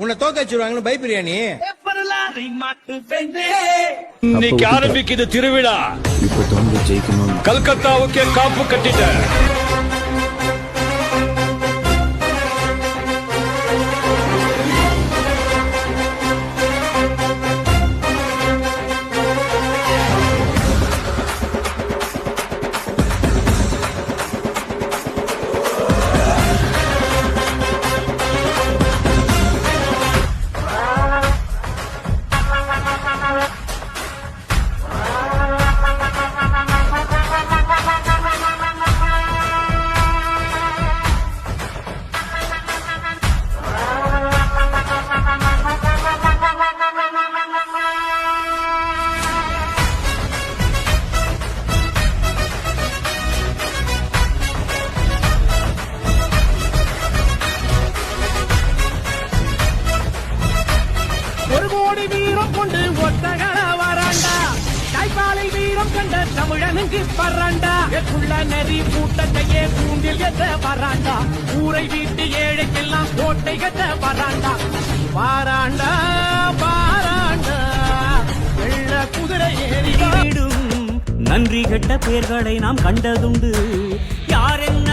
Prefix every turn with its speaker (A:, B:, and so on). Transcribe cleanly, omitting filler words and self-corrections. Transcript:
A: உன்னை தோக்க வச்சிருவாங்கன்னு பயப்படுறியா நீ?
B: இன்னைக்கு ஆரம்பிக்குது திருவிழா.
C: இப்ப தொண்டு ஜெயிக்கணும்.
B: கல்கத்தாவுக்கே காப்பு கட்டிட்ட.
D: ஒரு கோடி வீரம் கொண்டு ஒத்தகர வராண்டா, தாய்ப்பாலை வீரம் கண்ட தமிழனுக்கு பறாண்டா, எக்குள்ள நெறி கூட்டத்தையே கூண்டில் எத்த வராண்டா, ஊரை வீட்டு ஏழைக்கெல்லாம் கோட்டை கட்ட வராண்டா, பாராண்டா பாராண்டா வெள்ள குதிரை ஏறிடும்.
E: நன்றி கெட்ட பேர்களை நாம் கண்டதுண்டு. யாரென்ன